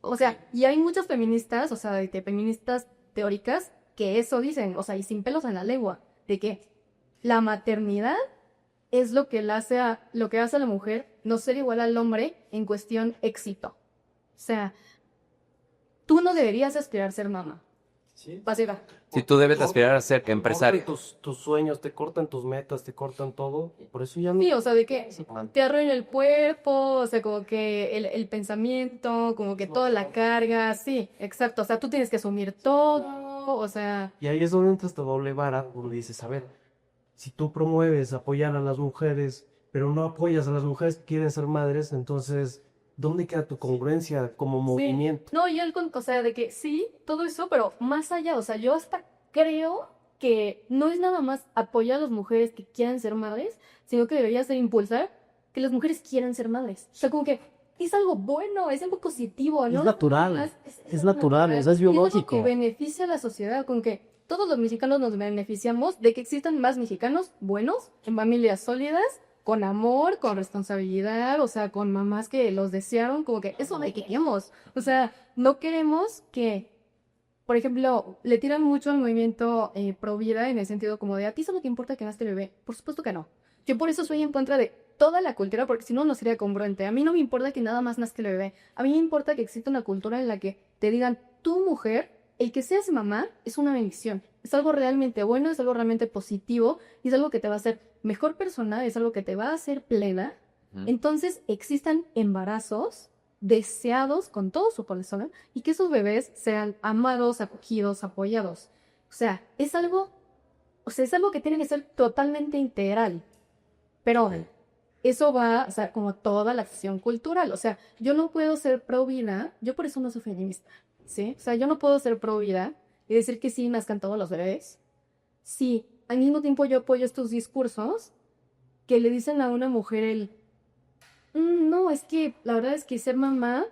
O sea, y hay muchas feministas, o sea, de feministas teóricas que eso dicen, o sea, y sin pelos en la lengua, de que la maternidad es lo que lo que hace a la mujer no ser igual al hombre en cuestión éxito. O sea, tú no deberías aspirar a ser mamá. Sí. Pasiva. Si tú debes aspirar a ser empresario. Cortan tus sueños, te cortan tus metas, te cortan todo. Por eso ya no. Sí, o sea, de que te arruina el cuerpo, o sea, como que el pensamiento, como que toda la carga, sí, exacto. O sea, tú tienes que asumir todo, o sea, Y ahí es donde entra esta doble vara, donde dices, a ver, si tú promueves apoyar a las mujeres, pero no apoyas a las mujeres que quieren ser madres, entonces, ¿dónde queda tu congruencia como movimiento? sí. No, o sea, de que sí, todo eso, pero más allá, o sea, yo hasta creo que no es nada más apoyar a las mujeres que quieran ser madres, sino que debería ser impulsar que las mujeres quieran ser madres. O sea, como que es algo bueno, es algo positivo, ¿no? Es natural, es algo natural, o sea, es Y es algo biológico. que beneficia a la sociedad, con que todos los mexicanos nos beneficiamos de que existan más mexicanos buenos, en familias sólidas, con amor, con responsabilidad, o sea, con mamás que los desearon, como que eso de que queremos. O sea, no queremos que, por ejemplo, le tiran mucho al movimiento pro vida en el sentido como de a ti solo te importa que nazca el bebé. Por supuesto que no. Yo por eso soy en contra de toda la cultura, porque si no, no sería congruente. A mí no me importa que nada más nazca el bebé. A mí me importa que exista una cultura en la que te digan, tú mujer, el que seas mamá es una bendición. Es algo realmente bueno, es algo realmente positivo, y es algo que te va a hacer mejor persona, es algo que te va a hacer plena. Entonces existan embarazos deseados con todo su corazón y que esos bebés sean amados, acogidos, apoyados. O sea, es algo que tiene que ser totalmente integral. Pero eso va, o sea, como toda la acción cultural. O sea, yo no puedo ser pro vida, yo por eso no soy feminista, ¿sí? O sea, yo no puedo ser pro vida y decir que sí nazcan todos los bebés. Sí, al mismo tiempo yo apoyo estos discursos que le dicen a una mujer no, es que la verdad es que ser mamá,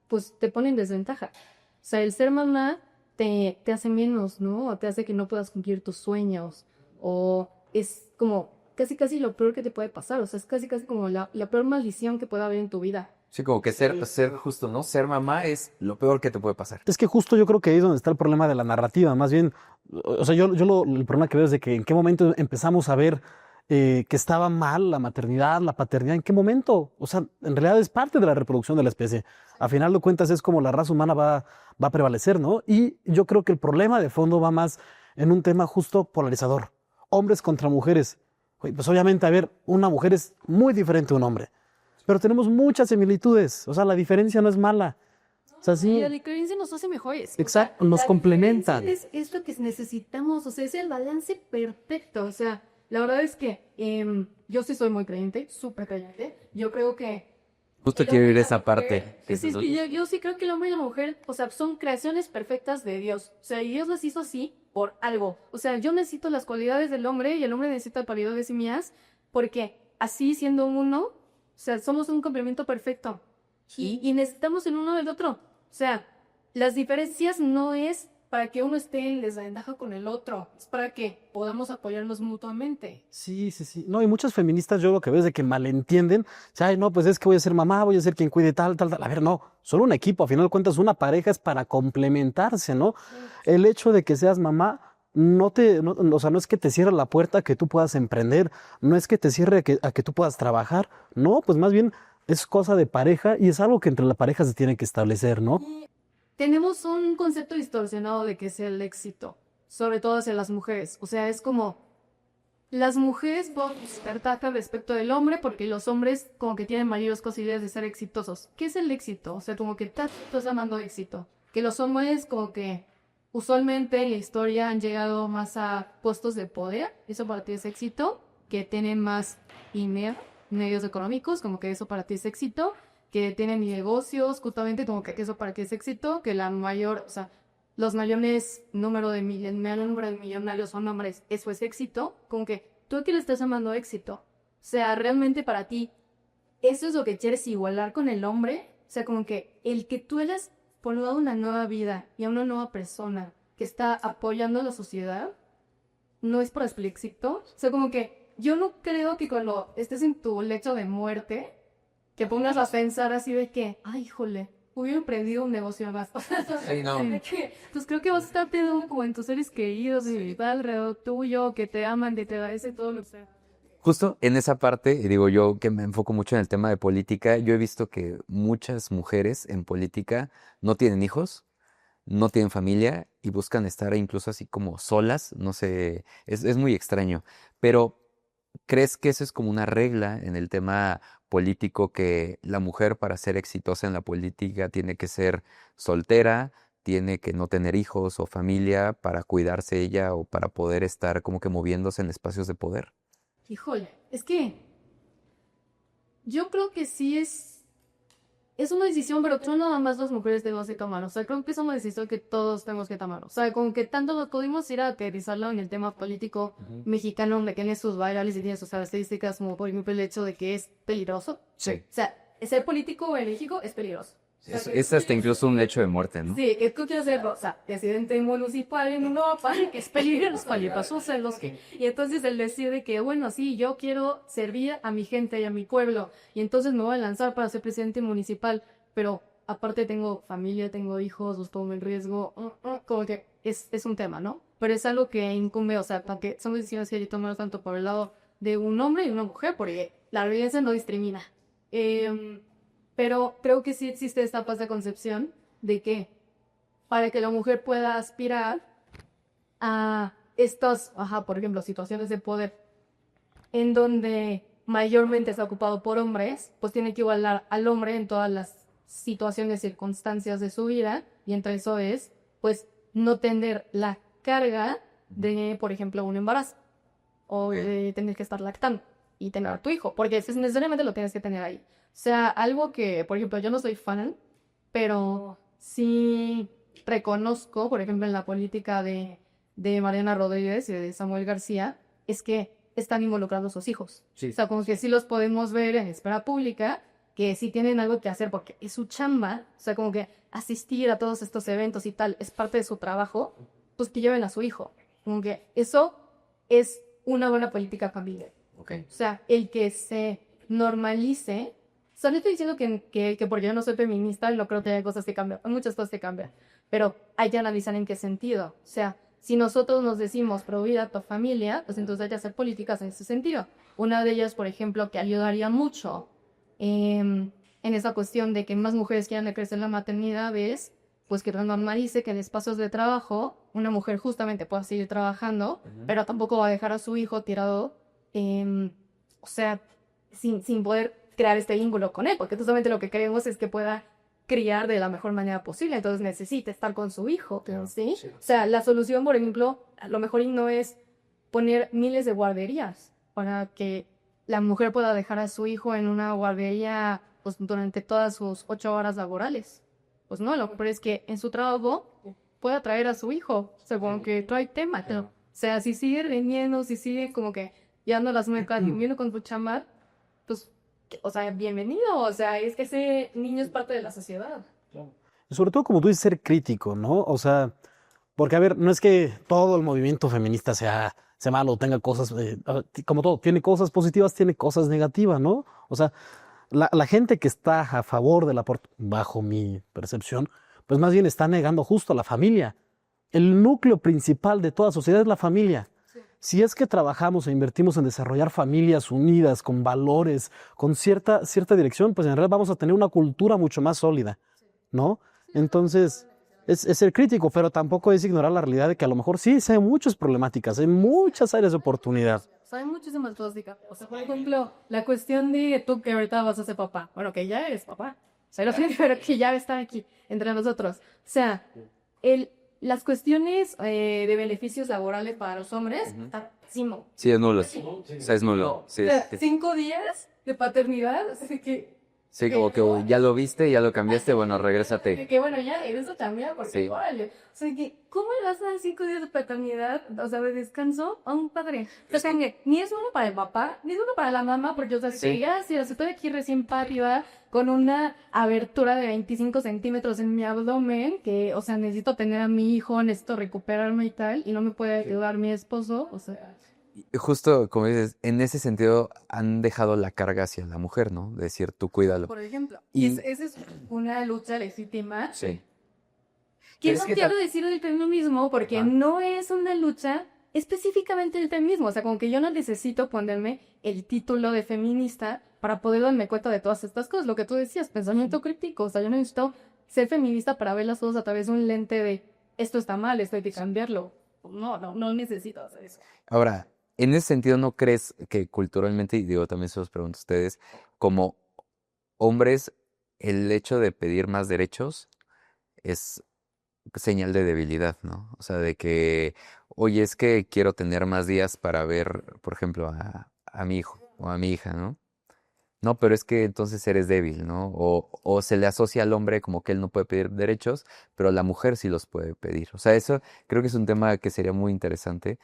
pues te pone en desventaja. O sea, el ser mamá te hace menos, ¿no? O te hace que no puedas cumplir tus sueños. O es como casi casi lo peor que te puede pasar. O sea, es casi casi como la peor maldición que puede haber en tu vida. Sí, como que ser justo, ¿no? Ser mamá es lo peor que te puede pasar. Es que justo yo creo que ahí es donde está el problema de la narrativa. Más bien, o sea, el problema que veo es de que en qué momento empezamos a ver que estaba mal la maternidad, la paternidad, ¿en qué momento? O sea, en realidad es parte de la reproducción de la especie. A final de cuentas es como la raza humana va a prevalecer, ¿no? Y yo creo que el problema de fondo va más en un tema justo polarizador. Hombres contra mujeres. Oye, pues obviamente, a ver, una mujer es muy diferente a un hombre, pero tenemos muchas similitudes. O sea, la diferencia no es mala. O sea, sí. Y la diferencia nos hace mejores. Exacto, nos complementan. Es lo que necesitamos, o sea, es el balance perfecto. O sea, la verdad es que yo sí soy muy creyente, súper creyente. Yo creo que Justo el quiero hombre ir y a la esa parte. mujer. Sí, es que yo sí creo que el hombre y la mujer, o sea, son creaciones perfectas de Dios. O sea, y Dios las hizo así por algo. O sea, yo necesito las cualidades del hombre y el hombre necesita cualidades mías, porque así siendo uno, o sea, somos un complemento perfecto. Y necesitamos el uno del otro. O sea, las diferencias no es para que uno esté en desventaja con el otro, es para que podamos apoyarnos mutuamente. Sí, sí, sí. No, y muchas feministas yo lo que veo es de que malentienden. O sea, ay, no, pues es que voy a ser mamá, voy a ser quien cuide tal, tal, tal. A ver, no, solo un equipo, a final de cuentas, una pareja es para complementarse, ¿no? El hecho de que seas mamá o sea, no es que te cierre la puerta a que tú puedas emprender, no es que te cierre a que tú puedas trabajar, no, pues más bien es cosa de pareja y es algo que entre la pareja se tiene que establecer, ¿no? Tenemos un concepto distorsionado de qué es el éxito, sobre todo hacia las mujeres. O sea, es como las mujeres pueden ventaja respecto del hombre porque los hombres como que tienen mayores posibilidades de ser exitosos. ¿Qué es el éxito? O sea, como que estás llamando éxito. Que los hombres como que usualmente en la historia han llegado más a puestos de poder. Eso para ti es éxito. Que tienen más dinero, medios económicos, como que eso para ti es éxito. Que tienen negocios, justamente como que eso para ti es éxito. Que la mayor, o sea, los mayores número de millonarios son hombres, eso es éxito, como que tú aquí le estás llamando éxito. O sea, realmente para ti, eso es lo que quieres igualar con el hombre. O sea, como que el que tú hayas formado una nueva vida y a una nueva persona que está apoyando a la sociedad, no es para el éxito. O sea, como que yo no creo que cuando estés en tu lecho de muerte, que pongas a pensar así de que, ay, híjole, hubiera emprendido un negocio más. Sí, no. Pues creo que vas a estar pensando como en tus seres queridos y va alrededor tuyo, que te aman, que te agradecen todo lo que sea. Justo en esa parte, y digo yo que me enfoco mucho en el tema de política, yo he visto que muchas mujeres en política no tienen hijos, no tienen familia y buscan estar incluso así como solas, no sé, es muy extraño. Pero, ¿crees que eso es como una regla en el tema político que la mujer para ser exitosa en la política tiene que ser soltera, tiene que no tener hijos o familia para cuidarse ella o para poder estar como que moviéndose en espacios de poder? Híjole, es que yo creo que sí es una decisión, pero no nada más las mujeres debemos de tomar. O sea, creo que es una decisión que todos tenemos que tomar. O sea, como que tanto nos pudimos ir a aterrizarlo en el tema político mexicano, donde tiene sus variables y tiene sus características, como por ejemplo el hecho de que es peligroso. Sí. O sea, ser político en México es peligroso. O sea, Es hasta incluso un hecho de muerte, ¿no? sí, que tú quieres ser, o sea, presidente municipal en Europa, que es peligroso, le pasó a los que... Y entonces él decide que, bueno, sí, yo quiero servir a mi gente y a mi pueblo, y entonces me voy a lanzar para ser presidente municipal, pero aparte tengo familia, tengo hijos, los pongo en riesgo, como que es un tema, ¿no? Pero es algo que incumbe, o sea, que son decisiones que hay que tomar tanto por el lado de un hombre y una mujer, porque la violencia no discrimina. Pero creo que sí existe esta falsa concepción de que para que la mujer pueda aspirar a estas, por ejemplo, situaciones de poder en donde mayormente está ocupado por hombres, pues tiene que igualar al hombre en todas las situaciones, circunstancias de su vida, y entre eso es, pues, no tener la carga de, por ejemplo, un embarazo o de tener que estar lactando y tener a tu hijo, porque necesariamente lo tienes que tener ahí. O sea, algo que, por ejemplo, yo no soy fan, pero sí reconozco, por ejemplo, en la política de Mariana Rodríguez y de Samuel García, es que están involucrados sus hijos. Sí. O sea, como que sí los podemos ver en esfera pública, que sí tienen algo que hacer porque es su chamba, o sea, como que asistir a todos estos eventos y tal, es parte de su trabajo, pues que lleven a su hijo. Como que eso es una buena política familiar. Okay. O sea, el que se normalice. O sea, no estoy diciendo que porque yo no soy feminista, no creo que haya cosas que cambian. Hay muchas cosas que cambian. Pero hay que analizar en qué sentido. O sea, si nosotros nos decimos prohibir a tu familia, pues entonces hay que hacer políticas en ese sentido. Una de ellas, por ejemplo, que ayudaría mucho en esa cuestión de que más mujeres quieran ejercer la maternidad es, pues que normalice que en espacios de trabajo una mujer justamente pueda seguir trabajando, pero tampoco va a dejar a su hijo tirado, o sea, sin poder crear este vínculo con él, porque justamente lo que queremos es que pueda criar de la mejor manera posible, entonces necesita estar con su hijo, ¿sí? O sea, la solución, por ejemplo, a lo mejor no es poner miles de guarderías para que la mujer pueda dejar a su hijo en una guardería pues, durante todas sus 8 horas laborales. Pues no, lo que pasa es que en su trabajo puede atraer a su hijo, según que trae tema. O sea, si sigue riñendo, si sigue como que llevando las muecas y viendo con su chamba, pues, o sea, bienvenido. O sea, es que ese niño es parte de la sociedad. Y sobre todo, como tú dices, ser crítico, ¿no? O sea, porque, a ver, no es que todo el movimiento feminista sea malo, tenga cosas, como todo, tiene cosas positivas, tiene cosas negativas, ¿no? O sea, la gente que está a favor del aborto, bajo mi percepción, pues más bien está negando justo a la familia. El núcleo principal de toda sociedad es la familia. Si es que trabajamos e invertimos en desarrollar familias unidas, con valores, con cierta dirección, pues en realidad vamos a tener una cultura mucho más sólida, ¿no? Entonces, es ser crítico, pero tampoco es ignorar la realidad de que a lo mejor sí hay muchas problemáticas, hay muchas áreas de oportunidad. O sea, hay muchísimas cosas, o sea, por ejemplo, la cuestión de tú que ahorita vas a ser papá. Bueno, que ya eres papá. O sea, pero que ya está aquí entre nosotros. O sea, las cuestiones de beneficios laborales para los hombres está pésimo. Sí, es nulo. O sea, es nulo. Sí, O sea, sí. 5 días de paternidad, así que... Sí, como que ya lo viste, ya lo cambiaste, bueno, regrésate. Que bueno, ya en eso también, porque Sí. órale. O sea, que ¿cómo le vas a dar 5 días de paternidad, o sea, de descanso a un padre? O sea, que ni es uno para el papá, ni es uno para la mamá, porque, o sea, Sí. si estoy aquí recién párida, con una abertura de 25 centímetros en mi abdomen, que, o sea, necesito tener a mi hijo, necesito recuperarme y tal, y no me puede ayudar mi esposo, o sea... Y justo, como dices, en ese sentido han dejado la carga hacia la mujer, ¿no? De decir, tú cuídalo. Por ejemplo, Y- esa es una lucha legítima. Sí. Que Pero no es que quiero decir del feminismo porque Ajá. no es una lucha específicamente del feminismo. O sea, como que yo no necesito ponerme el título de feminista para poder darme cuenta de todas estas cosas. Lo que tú decías, pensamiento crítico. O sea, yo no necesito ser feminista para ver las cosas a través de un lente de esto está mal, esto hay que cambiarlo. No necesito hacer eso. Ahora, en ese sentido, ¿no crees que culturalmente, y digo, también se los pregunto a ustedes, como hombres, el hecho de pedir más derechos es señal de debilidad, ¿no? O sea, de que, oye, es que quiero tener más días para ver, por ejemplo, a mi hijo o a mi hija, ¿no? No, pero es que entonces eres débil, ¿no? O se le asocia al hombre como que él no puede pedir derechos, pero la mujer sí los puede pedir. O sea, eso creo que es un tema que sería muy interesante.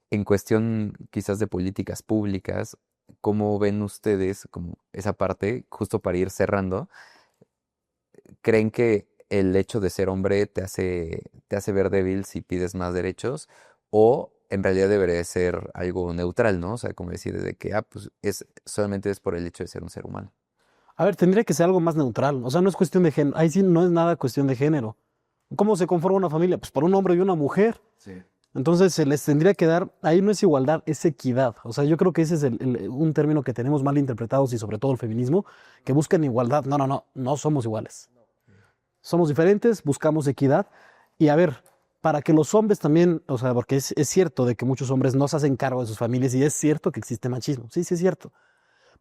En cuestión quizás de políticas públicas, ¿cómo ven ustedes como esa parte, justo para ir cerrando? ¿Creen que el hecho de ser hombre te hace ver débil si pides más derechos? ¿O en realidad debería de ser algo neutral, ¿no? O sea, como decir, de que, pues solamente es por el hecho de ser un ser humano. A ver, tendría que ser algo más neutral. O sea, no es cuestión de género. Ahí sí no es nada cuestión de género. ¿Cómo se conforma una familia? Pues por un hombre y una mujer. Sí. Entonces se les tendría que dar, ahí no es igualdad, es equidad. O sea, yo creo que ese es un término que tenemos mal interpretados y sobre todo el feminismo, que buscan igualdad. No somos iguales. Somos diferentes, buscamos equidad. Y a ver, para que los hombres también, o sea, porque es cierto de que muchos hombres no se hacen cargo de sus familias y es cierto que existe machismo. Sí, es cierto.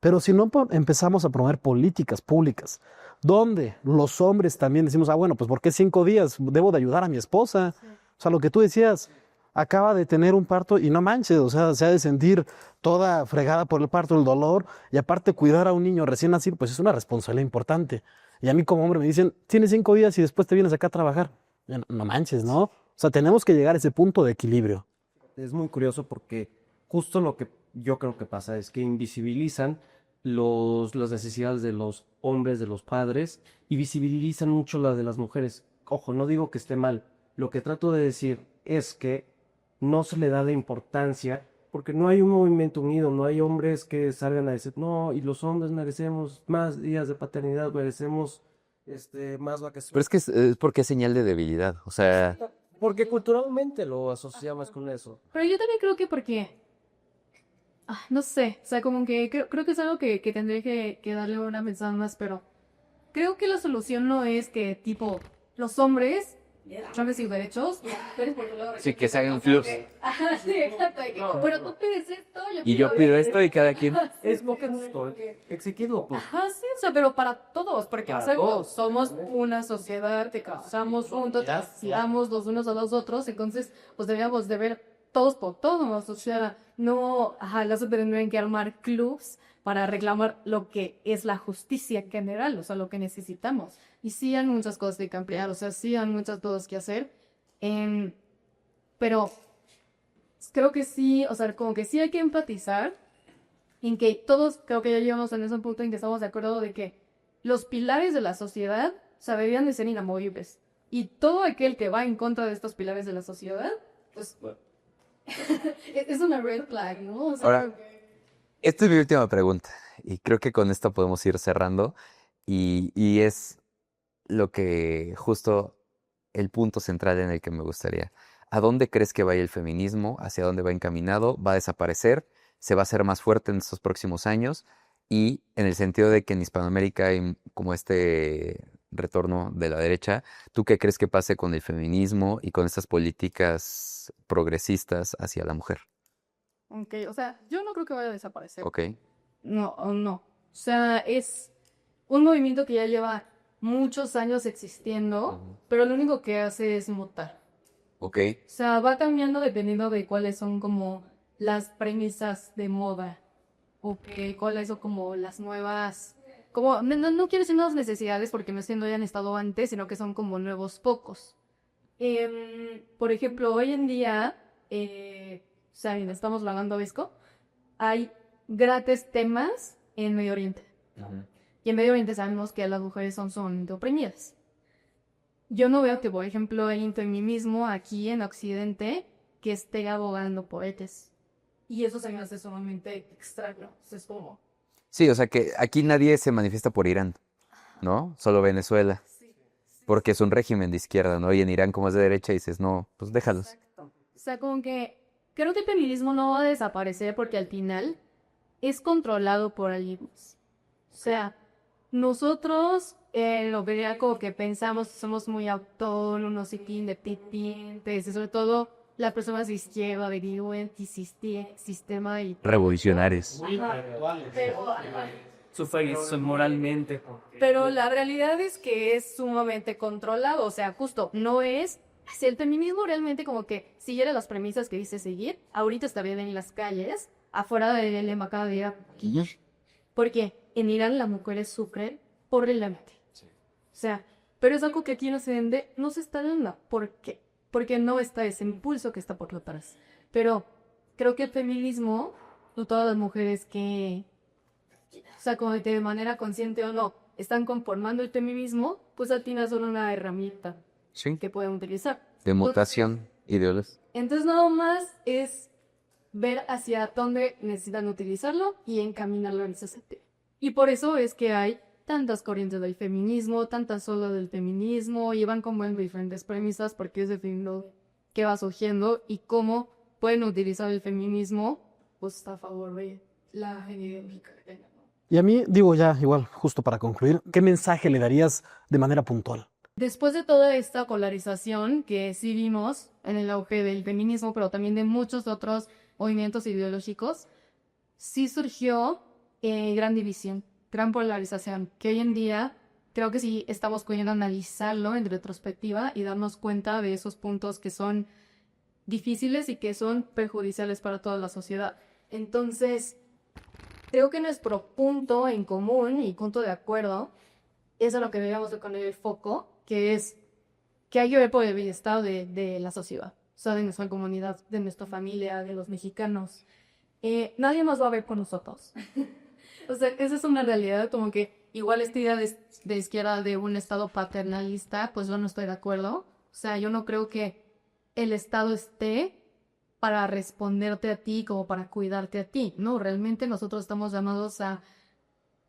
Pero si no empezamos a promover políticas públicas, donde los hombres también decimos, bueno, pues ¿por qué 5 días? Debo de ayudar a mi esposa. Sí. O sea, lo que tú decías, acaba de tener un parto y no manches, o sea, se ha de sentir toda fregada por el parto, el dolor, y aparte cuidar a un niño recién nacido, pues es una responsabilidad importante. Y a mí como hombre me dicen, tienes 5 días y después te vienes acá a trabajar. No manches, ¿no? O sea, tenemos que llegar a ese punto de equilibrio. Es muy curioso porque justo lo que yo creo que pasa es que invisibilizan las necesidades de los hombres, de los padres, y visibilizan mucho la de las mujeres. Ojo, no digo que esté mal. Lo que trato de decir es que no se le da la importancia porque no hay un movimiento unido, no hay hombres que salgan a decir, no, y los hombres merecemos más días de paternidad, merecemos más vacaciones. Pero es que es porque es señal de debilidad, o sea... Porque culturalmente lo asociamos con eso. Pero yo también creo que porque... no sé, o sea, como que creo que es algo que tendré que darle una pensada más, pero creo que la solución no es que, tipo, los hombres son sus derechos, Sí, que se hagan un flux. Ajá, sí, exacto. Pero tú pides esto, Y yo pido esto y cada quien... Es lo que exigido. Ajá, sí, o sea, pero para todos, porque Para o sea, todos. somos una sociedad, te casamos juntos, te casamos los unos a los otros, entonces, pues deberíamos de ver todos por todos, o sea, no, no se tendrían que armar clubs para reclamar lo que es la justicia general, o sea, lo que necesitamos. Y sí hay muchas cosas que cambiar, o sea, sí hay muchas cosas que hacer, pero creo que sí, o sea, como que sí hay que empatizar en que todos, creo que ya llegamos en ese punto en que estamos de acuerdo de que los pilares de la sociedad, o sea, debían de ser inamovibles. Y todo aquel que va en contra de estos pilares de la sociedad, pues, es una red flag, ¿no? O sea, Ahora, esta es mi última pregunta y creo que con esta podemos ir cerrando y es lo que justo el punto central en el que me gustaría. ¿A dónde crees que vaya el feminismo? ¿Hacia dónde va encaminado? ¿Va a desaparecer? ¿Se va a hacer más fuerte en estos próximos años? Y en el sentido de que en Hispanoamérica hay como este retorno de la derecha, ¿tú qué crees que pase con el feminismo y con estas políticas progresistas hacia la mujer? ok, o sea, yo no creo que vaya a desaparecer. Ok. No, no. O sea, es un movimiento que ya lleva muchos años existiendo, pero lo único que hace es mutar. Ok. O sea, va cambiando dependiendo de cuáles son como las premisas de moda. O que cuáles son como las nuevas. Como, no quiero decir nuevas necesidades porque no es que no hayan estado antes, sino que son como nuevos pocos. Por ejemplo, hoy en día, o sea, estamos hablando Visco, hay grandes temas en Medio Oriente. Y en Medio Oriente sabemos que las mujeres son oprimidas. Yo no veo que, por ejemplo, hay un feminismo aquí en Occidente que esté abogando por ellas. Y eso se me hace sumamente extraño. O sea, es como... Sí, o sea que aquí nadie se manifiesta por Irán, ¿no? Solo Venezuela, porque es un régimen de izquierda, ¿no? Y en Irán, como es de derecha, dices, no, pues déjalos. Exacto. O sea, como que creo que el feminismo no va a desaparecer porque al final es controlado por alguien más. O sea, nosotros lo vería como que pensamos que somos muy autónomos y independientes, y sobre todo las personas de izquierda derivan sistema y... Revolucionarios. Son moralmente. Pero la realidad es que es sumamente controlado, o sea, justo, no es... Si el feminismo realmente como que siguiera las premisas que dice seguir, ahorita estaría en las calles, afuera del lema cada día. Porque en Irán las mujeres sufren horriblemente. O sea, pero es algo que aquí no se está dando. ¿Por qué? Porque no está ese impulso que está por detrás. Pero creo que el feminismo, no todas las mujeres que, o sea, como de manera consciente o no, están conformando el feminismo, pues al final son una herramienta Sí. que pueden utilizar. De mutación ideológica. Entonces nada más es ver hacia dónde necesitan utilizarlo y encaminarlo en ese sentido. Y por eso es que hay tantas corrientes del feminismo, tantas olas del feminismo, y van como en diferentes premisas porque es definiendo qué va surgiendo y cómo pueden utilizar el feminismo pues a favor de la ideológica que tengan, ¿no? Y a mí, digo ya, igual, justo para concluir, ¿qué mensaje le darías de manera puntual? Después de toda esta polarización que sí vimos en el auge del feminismo, pero también de muchos otros movimientos ideológicos, sí surgió gran división, gran polarización, que hoy en día creo que sí estamos pudiendo analizarlo en retrospectiva y darnos cuenta de esos puntos que son difíciles y que son perjudiciales para toda la sociedad. Entonces, creo que nuestro punto en común y punto de acuerdo es a lo que debemos de poner el foco, que es que hay que ver por el bienestar de la sociedad, o sea, de nuestra comunidad, de nuestra familia, de los mexicanos. Nadie más va a ver por nosotros. O sea, esa es una realidad, como que igual esta idea de izquierda de un Estado paternalista, pues yo no estoy de acuerdo. O sea, yo no creo que el Estado esté para responderte a ti como para cuidarte a ti. No, realmente nosotros estamos llamados a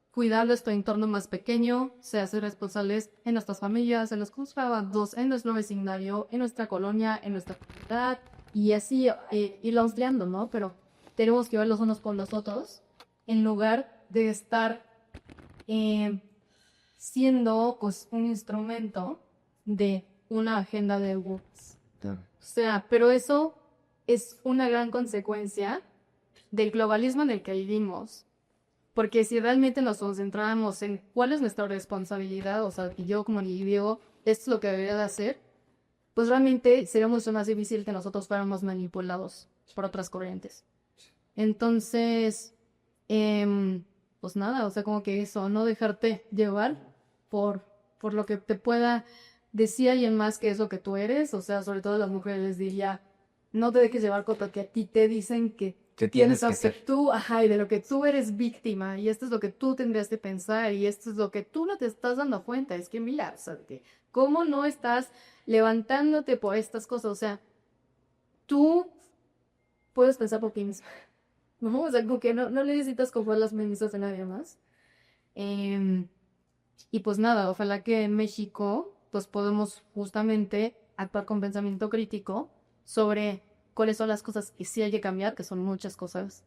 cuidar nuestro entorno más pequeño, o sea, ser responsables en nuestras familias, en los trabajados, en nuestro vecindario, en nuestra colonia, en nuestra comunidad, y así irlo ampliando, ¿no? Pero tenemos que ver los unos con los otros, en lugar de estar siendo pues, un instrumento de una agenda de woke. O sea, pero eso es una gran consecuencia del globalismo en el que vivimos. Porque si realmente nos concentráramos en cuál es nuestra responsabilidad, o sea, que yo como individuo, esto es lo que debería de hacer, pues realmente sería mucho más difícil que nosotros fuéramos manipulados por otras corrientes. Entonces, pues nada, o sea, como que eso, no dejarte llevar por lo que te pueda decir alguien más que es lo que tú eres, o sea, sobre todo las mujeres les diría, no te dejes llevar con lo que a ti te dicen que tienes que hacer tú, ajá, y de lo que tú eres víctima, y esto es lo que tú tendrías que pensar, y esto es lo que tú no te estás dando cuenta, es que mira, o sea, que cómo no estás levantándote por estas cosas, o sea, tú puedes pensar por ti mismo, ¿no? O sea, como que no necesitas coger las mismas de nadie más. Y pues nada, ojalá que en México pues podemos justamente actuar con pensamiento crítico sobre cuáles son las cosas que sí hay que cambiar, que son muchas cosas,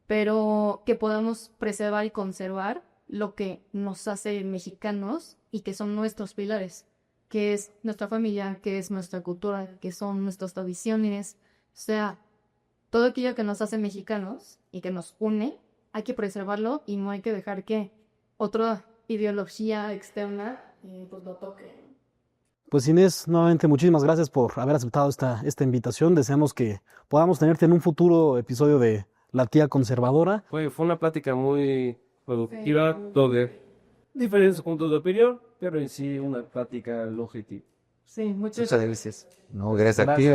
pero que podamos preservar y conservar lo que nos hace mexicanos y que son nuestros pilares, que es nuestra familia, que es nuestra cultura, que son nuestras tradiciones, o sea, todo aquello que nos hace mexicanos y que nos une, hay que preservarlo y no hay que dejar que otra ideología externa pues lo toque. Pues Inés, nuevamente muchísimas gracias por haber aceptado esta invitación. Deseamos que podamos tenerte en un futuro episodio de La Tía Conservadora. Fue una plática muy productiva, donde diferentes puntos de opinión, pero en sí una plática lógica. Sí, muchas Muchas gracias. No, gracias a ti.